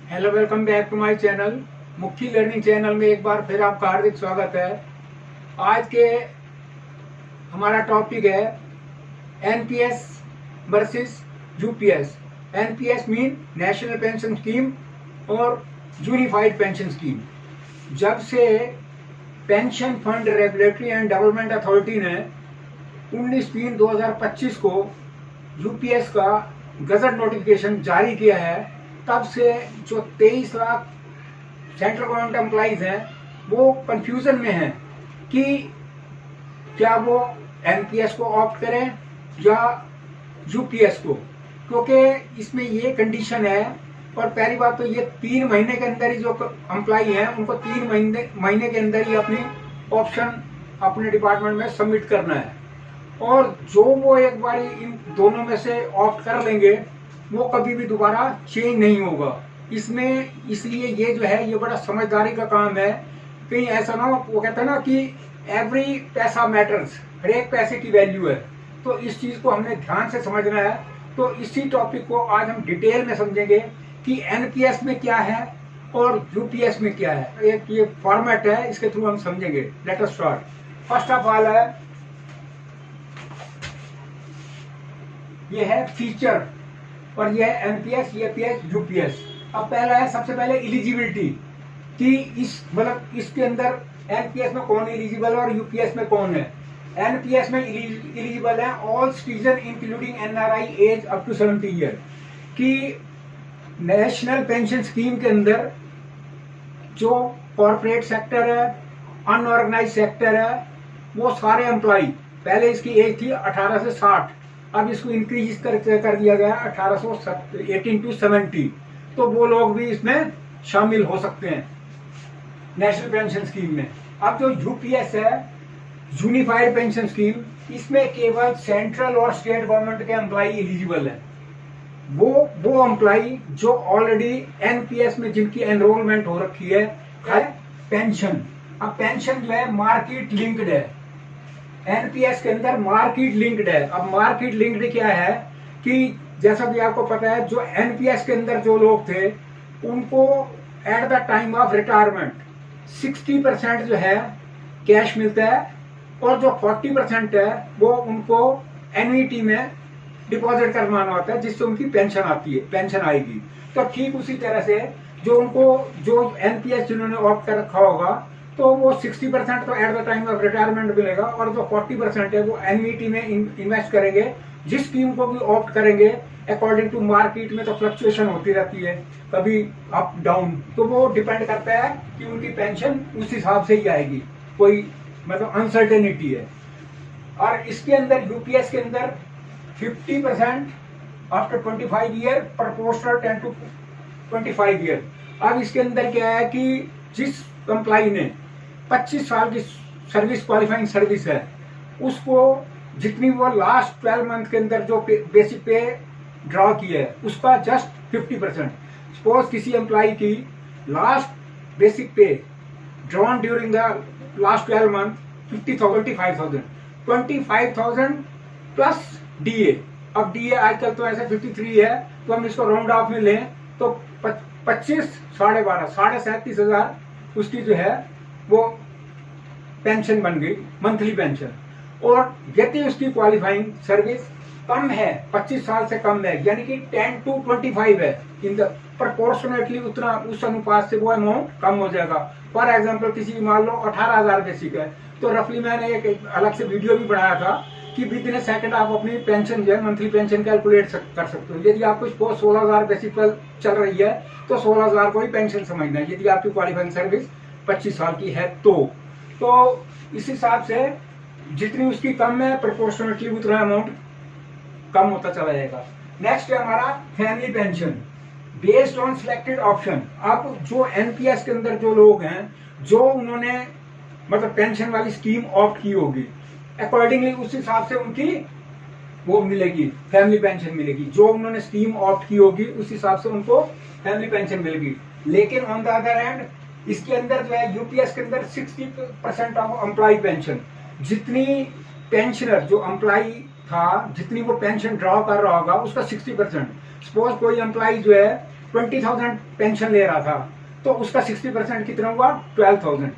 Hello, welcome back to my channel. Mukhi learning channel में एक बार फिर आपका हार्दिक स्वागत है। आज के हमारा टॉपिक है NPS versus UPS. NPS mean national pension scheme और यूनिफाइड पेंशन स्कीम। जब से pension fund regulatory and development authority ने 19/3/2025 को यूपीएस का गजट नोटिफिकेशन जारी किया है, तब से जो 23 लाख सेंट्रल गवर्नमेंट एम्प्लॉइज हैं वो कंफ्यूजन में हैं कि क्या वो एनपीएस को ऑप्ट करें या यूपीएस को, क्योंकि इसमें ये कंडीशन है। और पहली बात तो ये 3 महीने के अंदर ही जो एम्प्लॉई हैं उनको 3 महीने के अंदर ही अपनी ऑप्शन अपने डिपार्टमेंट में सबमिट करना है। और जो वो एक बार इन दोनों में से ऑप्ट कर लेंगे वो कभी भी दोबारा चेंज नहीं होगा इसमें। इसलिए ये जो है ये बड़ा समझदारी का काम है। कहीं ऐसा ना हो, वो कहते हैं ना कि एवरी पैसा मैटर्स, हर एक पैसे की वैल्यू है। तो इस चीज को हमने ध्यान से समझना है। तो इसी टॉपिक को आज हम डिटेल में समझेंगे कि एनपीएस में क्या है और यूपीएस में क्या है। एक ये फॉर्मेट है, इसके थ्रू हम समझेंगे। Let us start. First of all है ये है फीचर, और ये है एनपीएस, ईपीएस, यूपीएस। अब पहला है सबसे पहले एलिजिबिलिटी कि इस मतलब इसके अंदर एनपीएस में कौन एलिजिबल है और यूपीएस में कौन है। एनपीएस में एलिजिबल है all citizen including NRI age up to 70 year. कि नेशनल पेंशन स्कीम के अंदर जो कॉर्पोरेट सेक्टर है, अनऑर्गेनाइज सेक्टर है, वो सारे एम्प्लॉय, पहले इसकी एज थी 18 से 60, अब इसको इंक्रीज कर दिया गया 18 to 70। तो वो लोग भी इसमें शामिल हो सकते हैं नेशनल पेंशन स्कीम में। अब जो यूपीएस है, यूनिफाइड पेंशन स्कीम, इसमें केवल सेंट्रल और स्टेट गवर्नमेंट के एम्प्लॉय एलिजिबल है। वो एम्प्लॉय जो ऑलरेडी एनपीएस में जिनकी एनरोलमेंट हो रखी है पेंशन। अब पेंशन जो है मार्केट लिंक्ड है, एनपीएस के अंदर मार्केट लिंक्ड है। अब मार्केट लिंक्ड क्या है कि जैसा कि आपको पता है, जो एनपीएस के अंदर जो लोग थे उनको at the time of retirement 60% जो है कैश मिलता है, और जो 40% है वो उनको एन्युटी में डिपॉजिट करवाना होता है, जिससे उनकी पेंशन आएगी। तो ठीक उसी तरह से जो एनपीएस जिन्होंने ऑप्ट कर रखा होगा, तो वो 60% तो at the time of retirement मिलेगा, और जो 40% है वो एन्युटी में इन्वेस्ट करेंगे। जिस स्कीम को भी ऑप्ट करेंगे अकॉर्डिंग टू मार्केट में तो फ्लक्चुएशन होती रहती है, कभी अप डाउन, तो वो डिपेंड करता है कि उनकी पेंशन उस हिसाब से ही आएगी, कोई मतलब अनसर्टेनिटी है। और इसके अंदर यूपीएस के अंदर 50% after 25 year, proportional 10 to 25 year. अब इसके अंदर क्या है कि जिस एम्प्लॉय ने 25 साल की सर्विस, क्वालिफाइंग सर्विस है, उसको जितनी वो लास्ट 12 मंथ के अंदर जो बेसिक पे ड्रॉ की है उसका जस्ट 50%। सपोज किसी एम्प्लॉय की लास्ट बेसिक पे drawn during the last 12 month 25,000 plus DA. अब डीए आजकल तो ऐसे 53 है, तो हम इसको राउंड ऑफ में लें तो 25 37,500 उसकी जो है वो पेंशन बन गई, मंथली पेंशन। और यदि उसकी क्वालिफाइंग सर्विस कम है, 25 साल से कम है, यानी कि 10 to 25 है, इन द प्रोपोर्शनेटली उतना उस अनुपात से वो अमाउंट कम हो जाएगा। फॉर एग्जाम्पल किसी मान लो 18,000 बेसिक है, तो रफली मैंने एक अलग से वीडियो भी बनाया था कि विद इन सेकंड आप अपनी पेंशन जो है मंथली पेंशन कैलकुलेट कर सकते हो। यदि आपको 16,000 बेसिक पर चल रही है तो 16,000 को ही पेंशन समझना है, यदि आपकी क्वालिफाइंग सर्विस 25 साल की है तो इस हिसाब से जितनी उसकी कम है प्रोपोर्शनेटली उतना अमाउंट कम होता चला जाएगा। नेक्स्ट है हमारा family pension based on selected option. अब जो एनपीएस के अंदर जो लोग हैं, जो उन्होंने मतलब पेंशन वाली स्कीम ऑप्ट की होगी, अकॉर्डिंगली उस हिसाब से उनकी वो मिलेगी, फैमिली पेंशन मिलेगी। जो उन्होंने स्कीम ऑप्ट की होगी उस हिसाब से उनको फैमिली पेंशन मिलेगी। लेकिन ऑन द अदर हैंड इसके अंदर जो है यूपीएस के अंदर 60% ऑफ एम्प्लॉय पेंशन, जितनी पेंशनर जो एम्प्लॉय था जितनी वो पेंशन ड्रॉ कर रहा होगा उसका 60%। सपोज कोई एम्प्लॉय जो है 20,000 पेंशन ले रहा था तो उसका 60% कितना हुआ? 12,000।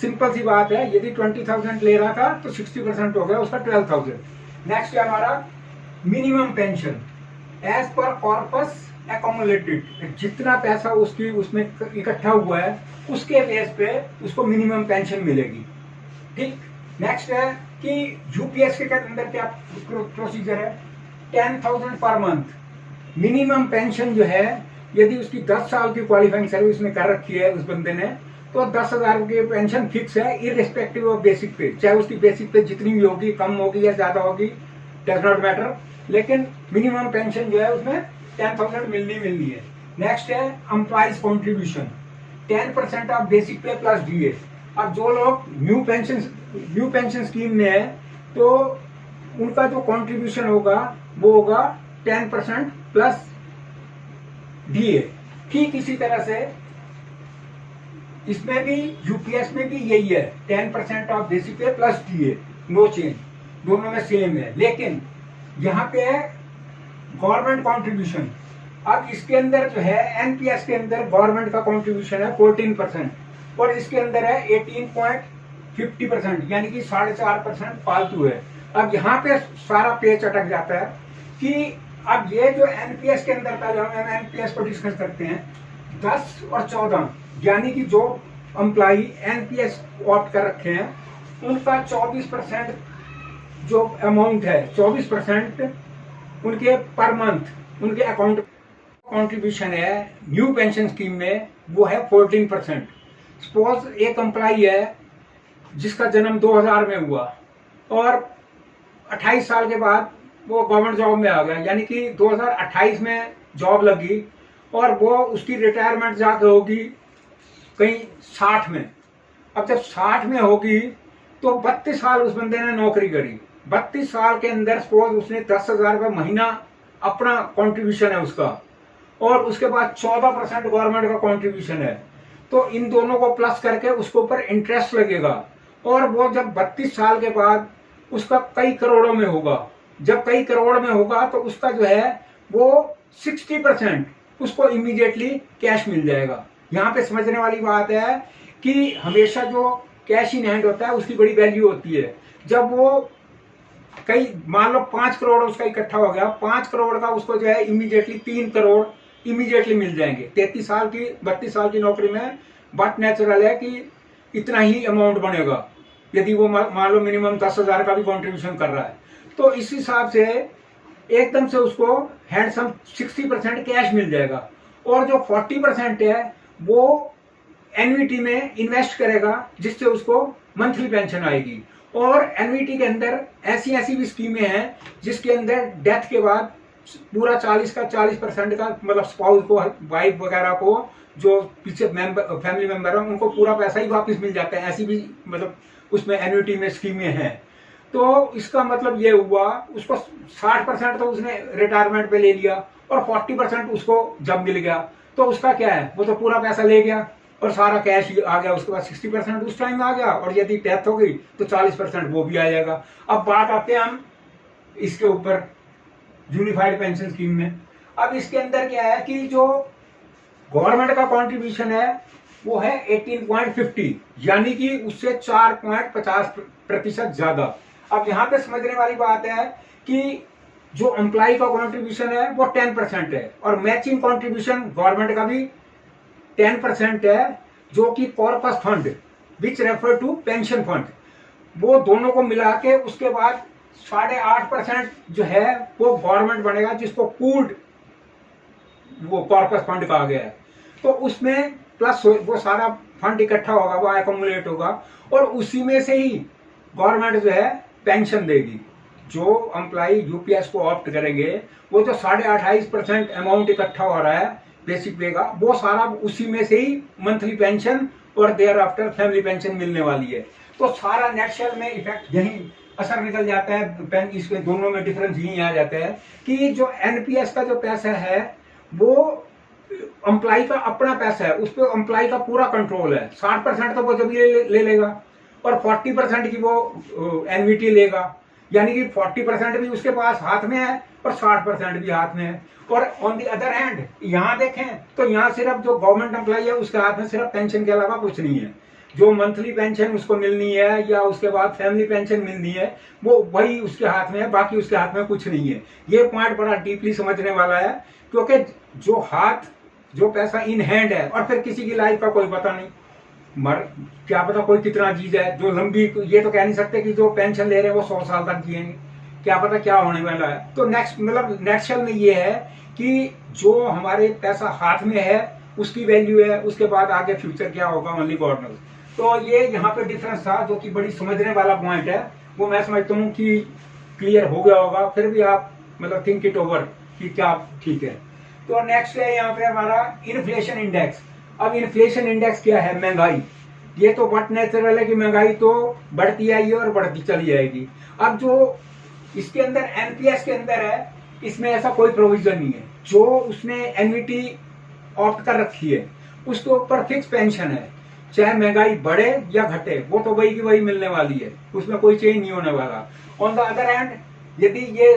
सिंपल सी बात है, यदि 20,000 ले रहा था तो 60% हो गया उसका 12,000। नेक्स्ट है हमारा मिनिमम पेंशन एज पर कॉर्पस एकोमुलेटेड, जितना पैसा उसकी उसमें इकट्ठा हुआ है उसके बेस पे उसको मिनिमम पेंशन मिलेगी। ठीक। नेक्स्ट है कि यूपीएस के अंदर क्या प्रोसीजर है? 10,000 पर मंथ मिनिमम पेंशन जो है, यदि उसकी 10 साल की क्वालिफाइंग सर्विस में कर रखी है उस बंदे ने, तो 10,000 की पेंशन फिक्स है इररिस्पेक्टिव ऑफ बेसिक पे, चाहे उसकी बेसिक पे जितनी भी होगी, कम होगी या ज्यादा होगी, डज नॉट मैटर, लेकिन मिनिमम पेंशन जो है उसमें 10,000 मिलनी है। नेक्स्ट है employees contribution 10% of basic pay plus DA. अब जो लोग न्यू पेंशन स्कीम में है तो उनका जो कंट्रीब्यूशन होगा वो होगा 10% प्लस डीए। ठीक इसी तरह से इसमें भी यूपीएस में भी यही है, 10% of basic pay plus DA, no change, दोनों में सेम है। लेकिन यहाँ पे है गवर्नमेंट कंट्रीब्यूशन। अब इसके अंदर जो है एनपीएस के अंदर गवर्नमेंट का कंट्रीब्यूशन है 14% और इसके अंदर है 18.50%, यानी कि 4.5% फालतू है। अब यहाँ पे सारा पेच अटक जाता है कि अब ये जो एनपीएस के अंदर का जो हम एनपीएस को डिस्कस करते हैं 10 और 14, यानी कि जो एम्प्लॉई एनपीएस ऑप्ट कर रखे हैं उनका 24% जो अमाउंट है 24% उनके पर मंथ उनके अकाउंट कंट्रीब्यूशन है न्यू पेंशन स्कीम में वो है 14%। सपोज एक एम्प्लॉई है जिसका जन्म 2000 में हुआ और 28 साल के बाद वो गवर्नमेंट जॉब में आ गया, यानी कि 2028 में जॉब लगी और वो उसकी रिटायरमेंट जाके होगी कहीं 60 में। अब जब 60 में होगी तो 32 साल उस बंदे ने नौकरी करी, 32 साल के अंदर सपोज उसने 10,000 रुपये महीना अपना कंट्रीब्यूशन है उसका और उसके बाद 14% गवर्नमेंट का कंट्रीब्यूशन है, तो इन दोनों को प्लस करके उसके ऊपर इंटरेस्ट लगेगा और वो जब 32 साल के बाद उसका कई करोड़ों में होगा। जब कई करोड़ में होगा तो उसका जो है वो 60% उसको इमीडिएटली कैश मिल जाएगा। यहाँ पे समझने वाली बात है कि हमेशा जो कैश इन हैंड होता है उसकी बड़ी वैल्यू होती है। जब वो कई मान लो 5 करोड़ उसका इकट्ठा हो गया, 5 करोड़ का उसको जो है इमीडिएटली 3 करोड़ इमीडिएटली मिल जाएंगे 32 साल की नौकरी में। बट नेचुरल है कि इतना ही अमाउंट बनेगा यदि वो मान लो मिनिमम 10,000 का भी कंट्रीब्यूशन कर रहा है, तो इस हिसाब से एकदम से उसको हैंडसम 60% कैश मिल जाएगा और जो 40% है वो एनवीटी में इन्वेस्ट करेगा जिससे उसको मंथली पेंशन आएगी। और एनवीटी के अंदर ऐसी भी स्कीमें हैं जिसके अंदर डेथ के बाद पूरा 40% का मतलब स्पाउस को, वाइफ वगैरह को, जो पीछे फैमिली मेंबर है उनको पूरा पैसा ही वापस मिल जाता है। ऐसी भी मतलब उसमें एन्युटी में स्कीमें हैं। तो इसका मतलब ये हुआ उसको 60% तो उसने रिटायरमेंट पे ले लिया और 40% उसको जब मिल गया तो उसका क्या है, वो तो पूरा पैसा ले गया और सारा कैश आ गया। उसके बाद 60% उस टाइम आ गया और यदि डेथ हो गई तो 40% वो भी आ जाएगा। अब बात आते हैं हम इसके ऊपर यूनिफाइड पेंशन स्कीम में। अब इसके अंदर क्या है कि जो गवर्नमेंट का कंट्रीब्यूशन है वो है 18.50, यानी कि उससे 4.50% ज्यादा। अब यहाँ पे समझने वाली बात है कि जो एम्प्लॉय का कंट्रीब्यूशन है वो 10% है और मैचिंग कंट्रीब्यूशन गवर्नमेंट का भी 10% है, जो कि corpus fund which refer to pension fund, वो दोनों को मिला के उसके बाद 8.5% जो है वो गवर्नमेंट बनेगा, जिसको पूल्ड वो कॉर्पस फंड कहा गया है। तो उसमें प्लस वो सारा फंड इकट्ठा होगा, वो एक्यूमुलेट होगा और उसी में से ही गवर्नमेंट जो है पेंशन देगी। जो एम्प्लॉय यूपीएस को ऑप्ट करेंगे वो जो 28.5% अमाउंट इकट्ठा हो रहा है बेसिक पे का, वो सारा उसी में से ही मंथली पेंशन और देयर आफ्टर फैमिली पेंशन मिलने वाली है। तो सारा नेटशेल में इफेक्ट यही असर निकल जाता है। इसके दोनों में डिफरेंस यही आ जाता है कि जो एनपीएस का जो पैसा है वो एम्प्लॉय का अपना पैसा है, उस पर एम्प्लॉय का पूरा कंट्रोल है। 60% तो वो जब ले लेगा और 40% की वो एनवीटी लेगा, यानी कि 40% भी उसके पास हाथ में है और 60% भी हाथ में है। और ऑन दी अदर हैंड यहाँ देखें तो यहाँ सिर्फ जो गवर्नमेंट एम्प्लॉय है उसके हाथ में सिर्फ पेंशन के अलावा कुछ नहीं है। जो मंथली पेंशन उसको मिलनी है या उसके बाद फैमिली पेंशन मिलनी है वो वही उसके हाथ में है, बाकी उसके हाथ में कुछ नहीं है। ये पॉइंट बड़ा डीपली समझने वाला है, क्योंकि जो पैसा इन हैंड है, और फिर किसी की लाइफ का कोई पता नहीं, क्या पता कोई कितना जीज है, जो लंबी, ये तो कह नहीं सकते कि जो पेंशन ले रहे हैं वो 100 साल तक जिएंगे, क्या पता क्या होने वाला है। तो नेक्स्ट मतलब नेक्स्ट में ये है कि जो हमारे पैसा हाथ में है उसकी वैल्यू है, उसके बाद आगे फ्यूचर क्या होगा ओनली गॉड नोज। तो ये यहाँ पे डिफरेंस था जो कि बड़ी समझने वाला पॉइंट है, वो मैं समझता हूँ कि क्लियर हो गया होगा। फिर भी आप मतलब थिंक इट ओवर कि क्या ठीक है। तो नेक्स्ट है यहाँ पे हमारा इन्फ्लेशन इंडेक्स। अब इन्फ्लेशन इंडेक्स क्या है? महंगाई। ये तो बट नेचुरल है कि महंगाई तो बढ़ती आई है और बढ़ती चली जाएगी। अब जो इसके अंदर एनपीएस के अंदर है, इसमें ऐसा कोई प्रोविजन नहीं है। जो उसने एन्युटी ऑप्ट कर रखी है उसके ऊपर फिक्स पेंशन है, चाहे महंगाई बढ़े या घटे वो तो वही की वही मिलने वाली है, उसमें कोई चेंज नहीं होने वाला। ऑन द अदर हैंड यदि ये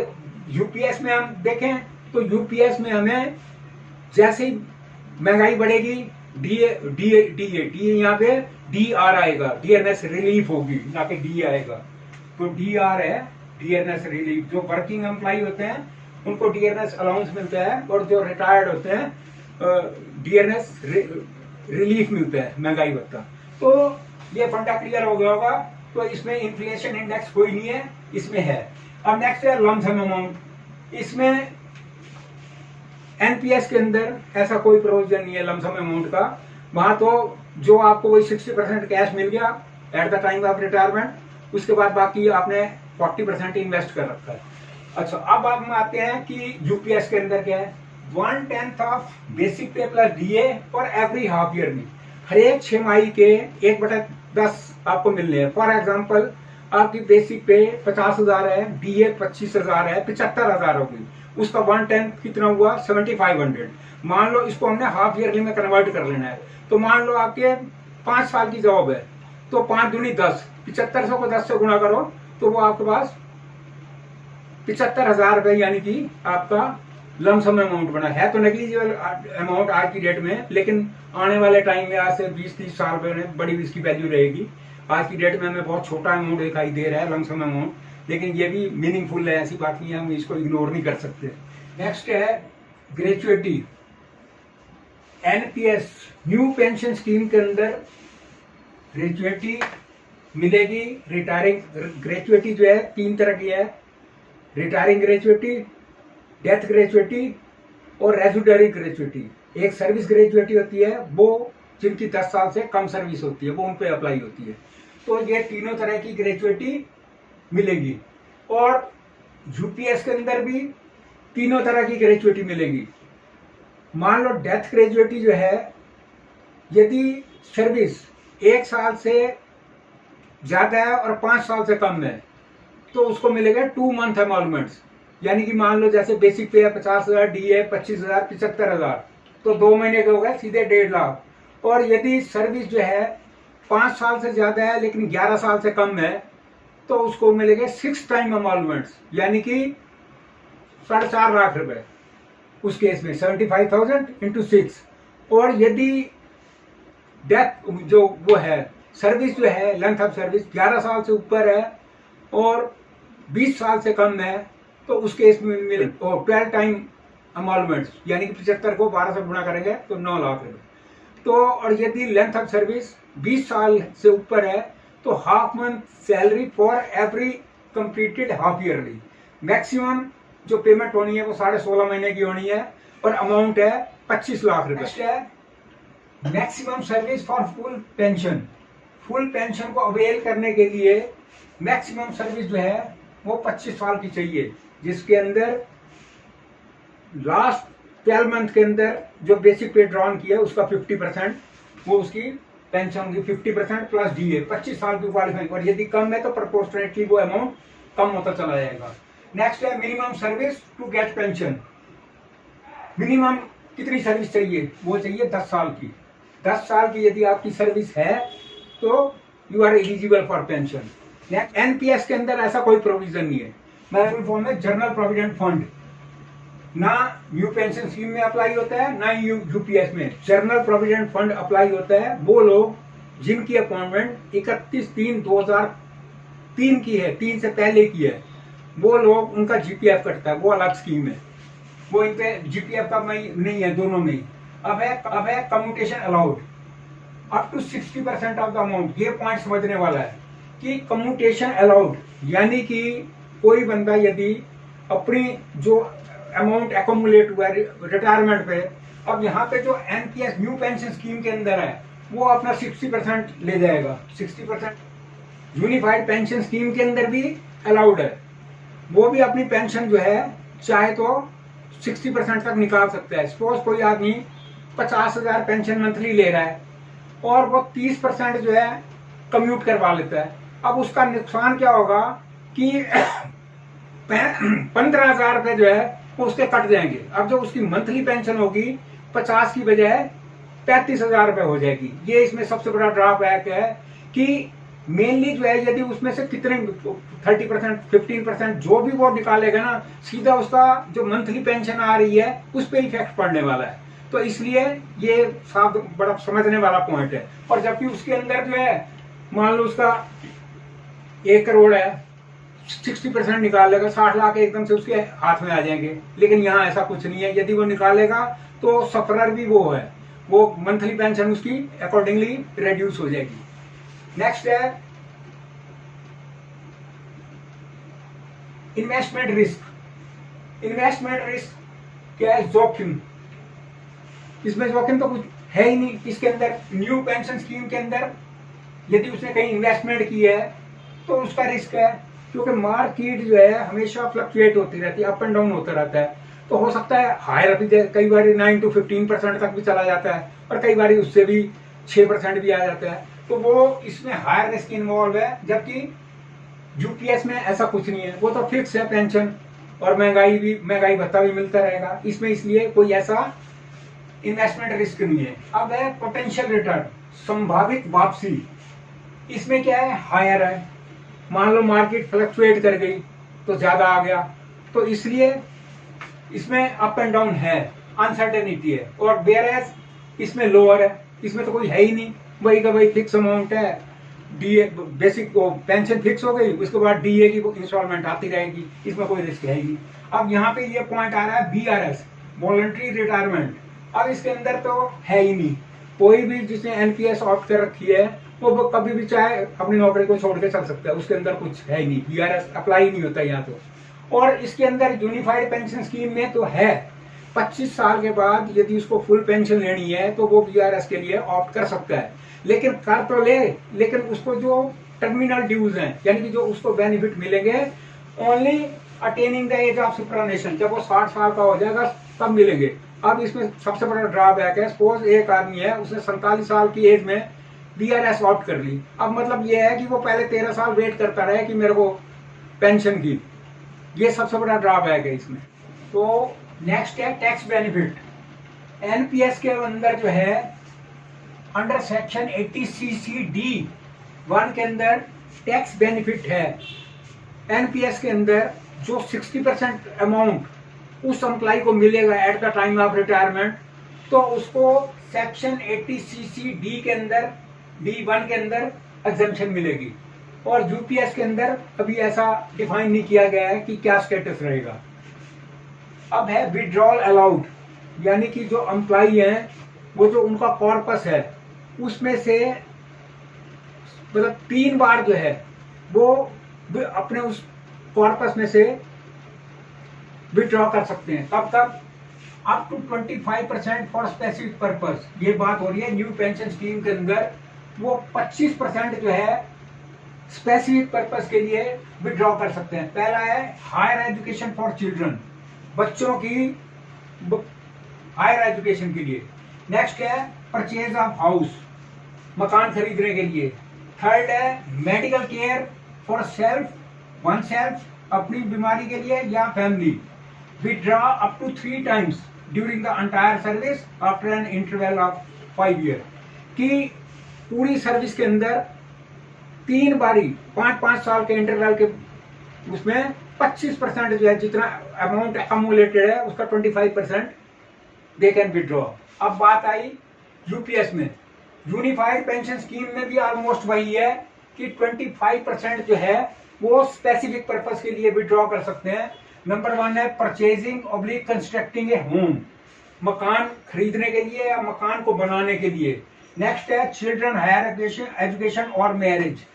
यूपीएस में हम देखें तो यूपीएस में हमें जैसे ही महंगाई बढ़ेगी डी यहाँ पे डी आर आएगा, डीएनएस रिलीफ होगी, ना कि डी आएगा। तो डी आर है डीएनएस रिलीफ। जो वर्किंग एम्प्लॉय होते हैं उनको डीएनएस अलाउंस मिलता है, और जो रिटायर्ड होते हैं डीएनएस रिलीफ मिलता है महंगाई भत्ता। तो ये फंडा क्लियर हो गया होगा। तो इसमें इन्फ्लेशन इंडेक्स कोई नहीं है, इसमें है। अब नेक्स्ट है लम्प सम अमाउंट। इसमें एनपीएस के अंदर ऐसा कोई प्रोविजन नहीं है लम्प सम अमाउंट का। वहां तो जो आपको वही 60% कैश मिल गया at the time of retirement, उसके बाद बाकी आपने 40% इन्वेस्ट कर रखा है। अच्छा, अब हम आते हैं कि यूपीएस के अंदर क्या है। 1/10 of basic pay plus DA for every half yearly. हर एक 6 माही के 1/10 आपको मिलने हैं। फॉर एग्जाम्पल आपकी बेसिक पे 50,000 है, डीए 25,000 है, 75,000 होगी, उसका 1/10 कितना हुआ? 7,500। मान लो इसको हमने हाफ ईयरली में कन्वर्ट कर लेना है, तो मान लो आपके 5 साल की जॉब है, तो 5 दूनी 10, 7500 को 10 से गुणा करो तो वो आपके पास 75,000 रुपए यानी कि आपका लमसम अमाउंट बना है। तो नेग्लिजिबल अमाउंट आज की डेट में, लेकिन आने वाले टाइम में आज से 20-30 साल में बड़ी इसकी वैल्यू रहेगी। आज की डेट में हमें बहुत छोटा अमाउंट दिखाई दे रहा है लमसम अमाउंट, लेकिन ये भी मीनिंगफुल है, ऐसी बात नहीं है, हम इसको इग्नोर नहीं कर सकते। नेक्स्ट है gratuity. NPS new pension scheme के अंदर ग्रेचुइटी मिलेगी। रिटायरिंग ग्रेचुइटी जो है 3 तरह की है, रिटायरिंग ग्रेचुइटी, डेथ ग्रेचुइटी और रेजिडरी ग्रेचुइटी। एक सर्विस ग्रेचुइटी होती है, वो जिनकी 10 साल से कम सर्विस होती है वो उन पे अप्लाई होती है। तो ये तीनों तरह की ग्रेचुइटी मिलेगी। और यूपीएस के अंदर भी तीनों तरह की ग्रेचुइटी मिलेगी। मान लो डेथ ग्रेचुइटी जो है, यदि सर्विस 1 साल से ज्यादा है और 5 साल से कम है तो उसको मिलेगा 2 मंथ एमॉल्वमेंट्स। यानी कि मान लो जैसे बेसिक पे है 50,000, डी है 25,000, 75,000, तो 2 महीने के हो गए सीधे 1.5 लाख। और यदि सर्विस जो है 5 साल से ज्यादा है लेकिन 11 साल से कम है तो उसको मिलेंगे 6 टाइम एमॉल्वमेंट्स, यानी कि 4.5 लाख रुपए उस केस में 75,000 इंटू 6। और यदि डेथ जो वो है सर्विस जो है लेंथ ऑफ सर्विस 11 साल से ऊपर है और 20 साल से कम है तो उस केस में मिले 12 टाइम एमॉल्वमेंट्स, यानी कि 75 को 12 से गुणा करेंगे तो 9 लाख रुपए। तो और यदि लेंथ ऑफ सर्विस 20 साल से ऊपर है तो half month salary for every completed half yearly. Maximum जो पेमेंट होनी है वो 16.5 महीने की होनी है और अमाउंट है 25 लाख रुपए। Maximum service for full pension. Full pension को अवेल करने के लिए मैक्सिमम सर्विस जो है वो 25 साल की चाहिए, जिसके अंदर लास्ट 12 मंथ के अंदर जो बेसिक पे ड्रॉन किया उसका 50% वो उसकी पेंशन होगी, 50% प्लस डीए 25 साल की क्वालिफाइंग। और यदि कम है तो प्रोपोर्शनेटली वो अमाउंट कम होता चला जाएगा। नेक्स्ट है minimum service to get pension. Minimum कितनी सर्विस चाहिए? वो चाहिए 10 साल की। 10 साल की यदि आपकी सर्विस है तो you are eligible for pension. NPS के अंदर ऐसा कोई प्रोविजन नहीं है। मैं फुल फॉर्म में जनरल प्रोविडेंट फंड, ना न्यू पेंशन स्कीम में अप्लाई होता है ना यूपीएस में। जनरल प्रोविडेंट फंड अप्लाई होता है वो लोग जिनकी अपॉइंटमेंट 31/3/2003 की है, 3 से पहले की है, वो लोग, उनका जीपीएफ कटता है, वो अलग स्कीम है, वो इन पे जीपीएफ का नहीं है, दोनों में। अब है commutation allowed up to 60% of the amount. ये पॉइंट समझने वाला है कि कम्यूटेशन अलाउड यानी कि कोई बंदा यदि अपनी जो अमाउंट एकोमुलेट हुआ है रिटायरमेंट पे, अब यहाँ पे जो एनपीएस न्यू पेंशन स्कीम के अंदर है वो अपना 60% ले जाएगा। 60% यूनिफाइड पेंशन स्कीम के अंदर भी अलाउड है, वो भी अपनी पेंशन जो है चाहे तो 60% तक निकाल सकता है। सपोज कोई आदमी 50,000 पेंशन मंथली ले रहा है और वो 30% जो है कम्यूट करवा लेता है। अब उसका नुकसान क्या होगा कि 15,000 रुपए जो है वो उसके कट जाएंगे। अब जो उसकी मंथली पेंशन होगी 50 की बजाय 35,000 रुपए हो जाएगी। ये इसमें सबसे बड़ा ड्रॉबैक है कि मेनली जो है यदि उसमें से कितने 30% 15% जो भी वो निकालेगा ना, सीधा उसका जो मंथली पेंशन आ रही है उस पर इफेक्ट पड़ने वाला है। तो इसलिए ये बड़ा समझने वाला पॉइंट है। और जबकि उसके अंदर जो है मान लो उसका 1 करोड़ है, 60% निकालेगा, 60 लाख एकदम से उसके हाथ में आ जाएंगे। लेकिन यहाँ ऐसा कुछ नहीं है, यदि वो निकालेगा तो सफरर भी वो है, वो मंथली पेंशन उसकी अकॉर्डिंगली रिड्यूस हो जाएगी। नेक्स्ट है इन्वेस्टमेंट रिस्क। इन्वेस्टमेंट रिस्क क्या है? जोखिम। इसमें जोखिम तो कुछ है ही नहीं। इसके अंदर न्यू पेंशन स्कीम के अंदर यदि उसने कहीं इन्वेस्टमेंट की है तो उसका रिस्क है, क्योंकि मार्केट जो है हमेशा फ्लक्चुएट होती रहती है, अप एंड डाउन होता रहता है। तो हो सकता है हायर अभी कई बार 9 to 15% तक भी चला जाता है और कई बार उससे भी 6% भी आ जाता है। तो वो इसमें हायर रिस्क इन्वॉल्व है, जबकि यूपीएस में ऐसा कुछ नहीं है, वो तो फिक्स है पेंशन और महंगाई भत्ता भी मिलता रहेगा इसमें, इसलिए कोई ऐसा इन्वेस्टमेंट रिस्क नहीं है। अब है पोटेंशियल रिटर्न, संभावित वापसी। इसमें क्या है? हायर है। मान लो मार्केट फ्लक्चुएट कर गई तो ज्यादा आ गया, तो इसलिए इसमें अप एंड डाउन है, अनसर्टेनिटी है। और वेयरएज इसमें लोअर है, इसमें तो कोई है ही नहीं, वही का वही फिक्स अमाउंट है। डीए बेसिक पेंशन फिक्स हो गई, उसके बाद डीए की इंस्टॉलमेंट आती रहेगी, इसमें कोई रिस्क है ही नहीं। अब यहाँ पे ये पॉइंट आ रहा है बीआरएस, वॉलंटरी रिटायरमेंट। अब इसके अंदर तो है ही नहीं, कोई भी जिसने एनपीएस ऑप्ट कर रखी है वो कभी भी चाहे अपनी नौकरी को छोड़ के चल सकता है, उसके अंदर कुछ है ही नहीं, बीआरएस अप्लाई नहीं होता यहाँ तो। और इसके अंदर यूनिफाइड पेंशन स्कीम में तो है 25 साल के बाद यदि उसको फुल पेंशन लेनी है तो वो बीआरएस के लिए ऑप्ट कर सकता है, लेकिन कर तो ले, लेकिन उसको जो टर्मिनल ड्यूज हैं यानी कि जो उसको बेनिफिट मिलेंगे only attaining the age of superannuation, जब वो 60 साल का हो जाएगा तब मिलेंगे। अब इसमें सबसे बड़ा ड्रॉबैक है, सपोज एक आदमी है उसने 47 साल की एज में बीआरएस ऑप्ट कर ली, अब मतलब ये है कि वो पहले 13 साल वेट करता रहे कि मेरे को पेंशन की, ये सबसे बड़ा ड्रॉबैक है इसमें। तो नेक्स्ट है टैक्स बेनिफिट। एनपीएस के अंदर जो है अंडर सेक्शन 80CC(d)(1) के अंदर टैक्स बेनिफिट है। एनपीएस के अंदर जो 60% अमाउंट उस एम्प्लॉय को मिलेगा at the time of retirement, तो उसको सेक्शन 80CC(d) के अंदर D(1) के अंदर एग्जेम्पशन मिलेगी। और यूपीएस के अंदर अभी ऐसा डिफाइन नहीं किया गया है कि क्या स्टेटस रहेगा। अब है विड्रॉल अलाउड, यानी कि जो एम्प्लॉय हैं वो जो उनका कॉर्पस है उसमें से मतलब 3 बार जो है वो अपने उस कॉर्पस में से विड्रॉ कर सकते हैं। तब तक up to 25% for specific purpose. ये बात हो रही है न्यू पेंशन स्कीम के अंदर, वो 25% जो है स्पेसिफिक पर्पस के लिए विड्रॉ कर सकते हैं। पहला है हायर एजुकेशन फॉर चिल्ड्रन, बच्चों की हायर एजुकेशन के लिए। नेक्स्ट है परचेज ऑफ हाउस, मकान खरीदने के लिए। थर्ड है medical care for self, one self, अपनी बीमारी के लिए या family. Withdraw up to 3 times during the entire service after an interval of 5 years। कि पूरी सर्विस के अंदर 3 बारी 5-5 साल के इंटरवल के उसमें 25% जो है, जितना अमाउंट अक्यूमुलेटेड है उसका 25% दे कैन विड्रॉ। अब बात आई यूपीएस में, यूनिफाइड पेंशन स्कीम में भी ऑलमोस्ट वही है कि 25% जो है वो स्पेसिफिक पर्पस के लिए विड्रॉ कर सकते हैं। नंबर 1 है परचेजिंग ऑब्लिक कंस्ट्रक्टिंग ए होम, मकान खरीदने के लिए या मकान को बनाने के लिए। नेक्स्ट है चिल्ड्रन हायर एजुकेशन और मैरिज,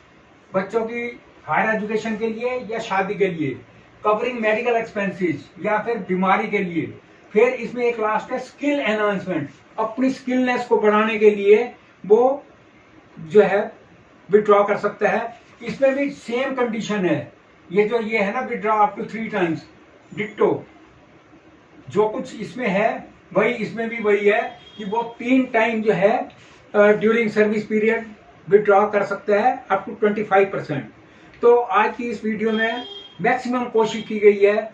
बच्चों की हायर एजुकेशन के लिए या शादी के लिए। कवरिंग मेडिकल एक्सपेंसेस या फिर बीमारी के लिए। फिर इसमें एक लास्ट है स्किल एनहांसमेंट, अपनी स्किलनेस को बढ़ाने के लिए वो जो है विड्रॉ कर सकता है। इसमें भी सेम कंडीशन है, ये है ना withdraw up to 3 times, ditto जो कुछ इसमें है वही इसमें भी वही है कि वो 3 टाइम जो है ड्यूरिंग सर्विस पीरियड विड्रॉ कर सकता है अप टू 25%। तो आज की इस वीडियो में मैक्सिमम कोशिश की गई है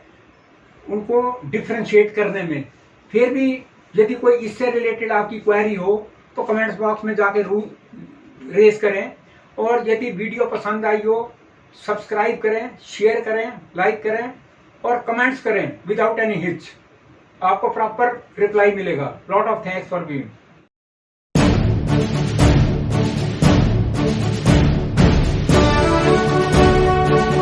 उनको डिफरेंशिएट करने में। फिर भी यदि कोई इससे रिलेटेड आपकी क्वेरी हो तो कमेंट्स बॉक्स में जाके रेज करें, और यदि वीडियो पसंद आई हो सब्सक्राइब करें, शेयर करें, लाइक करें और कमेंट्स करें विदाउट एनी हिच, आपको प्रॉपर रिप्लाई मिलेगा। Lot of thanks for viewing.